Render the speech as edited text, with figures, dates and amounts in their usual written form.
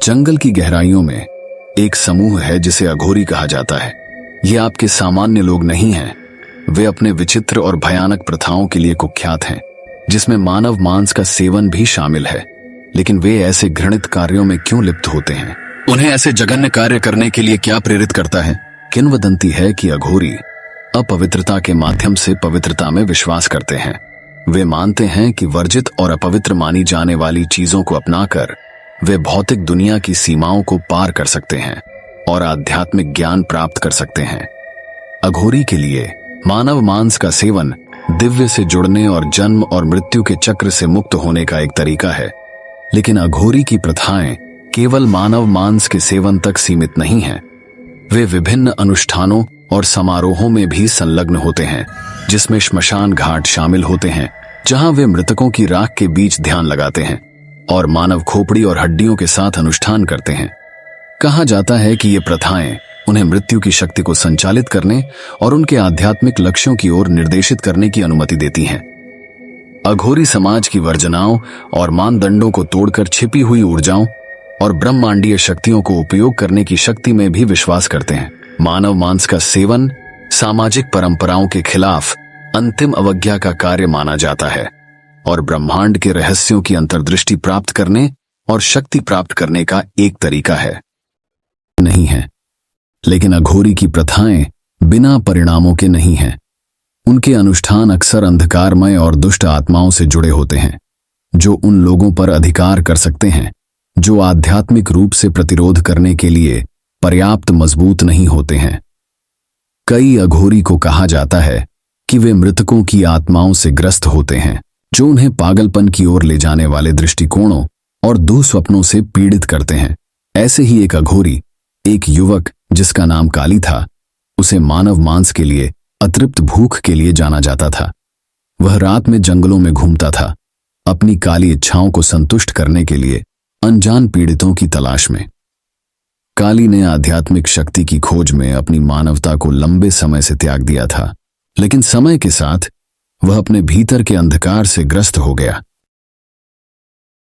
जंगल की गहराइयों में एक समूह है जिसे अघोरी कहा जाता है। ये आपके सामान्य लोग नहीं हैं। वे अपने विचित्र और भयानक प्रथाओं के लिए कुख्यात हैं, जिसमें मानव मांस का सेवन भी शामिल है। लेकिन वे ऐसे घृणित कार्यों में क्यों लिप्त होते हैं? उन्हें ऐसे जघन्य कार्य करने के लिए क्या प्रेरित करता है? किंवदंती है कि अघोरी अपवित्रता के माध्यम से पवित्रता में विश्वास करते हैं। वे मानते हैं कि वर्जित और अपवित्र मानी जाने वाली चीजों को अपनाकर वे भौतिक दुनिया की सीमाओं को पार कर सकते हैं और आध्यात्मिक ज्ञान प्राप्त कर सकते हैं। अघोरी के लिए मानव मांस का सेवन दिव्य से जुड़ने और जन्म और मृत्यु के चक्र से मुक्त होने का एक तरीका है। लेकिन अघोरी की प्रथाएं केवल मानव मांस के सेवन तक सीमित नहीं हैं। वे विभिन्न अनुष्ठानों और समारोहों में भी संलग्न होते हैं, जिसमें श्मशान घाट शामिल होते हैं, जहां वे मृतकों की राख के बीच ध्यान लगाते हैं और मानव खोपड़ी और हड्डियों के साथ अनुष्ठान करते हैं। कहा जाता है कि ये प्रथाएं उन्हें मृत्यु की शक्ति को संचालित करने और उनके आध्यात्मिक लक्ष्यों की ओर निर्देशित करने की अनुमति देती हैं। अघोरी समाज की वर्जनाओं और मानदंडों को तोड़कर छिपी हुई ऊर्जाओं और ब्रह्मांडीय शक्तियों को उपयोग करने की शक्ति में भी विश्वास करते हैं। मानव मांस का सेवन सामाजिक परंपराओं के खिलाफ अंतिम अवज्ञा का कार्य माना जाता है और ब्रह्मांड के रहस्यों की अंतर्दृष्टि प्राप्त करने और शक्ति प्राप्त करने का एक तरीका है। नहीं है, लेकिन अघोरी की प्रथाएं बिना परिणामों के नहीं हैं। उनके अनुष्ठान अक्सर अंधकारमय और दुष्ट आत्माओं से जुड़े होते हैं, जो उन लोगों पर अधिकार कर सकते हैं जो आध्यात्मिक रूप से प्रतिरोध करने के लिए पर्याप्त मजबूत नहीं होते हैं। कई अघोरी को कहा जाता है कि वे मृतकों की आत्माओं से ग्रस्त होते हैं, जो उन्हें पागलपन की ओर ले जाने वाले दृष्टिकोणों और दुःस्वप्नों से पीड़ित करते हैं। ऐसे ही एक अघोरी, एक युवक जिसका नाम काली था, उसे मानव मांस के लिए अतृप्त भूख के लिए जाना जाता था। वह रात में जंगलों में घूमता था, अपनी काली इच्छाओं को संतुष्ट करने के लिए अनजान पीड़ितों की तलाश में। काली ने आध्यात्मिक शक्ति की खोज में अपनी मानवता को लंबे समय से त्याग दिया था, लेकिन समय के साथ वह अपने भीतर के अंधकार से ग्रस्त हो गया।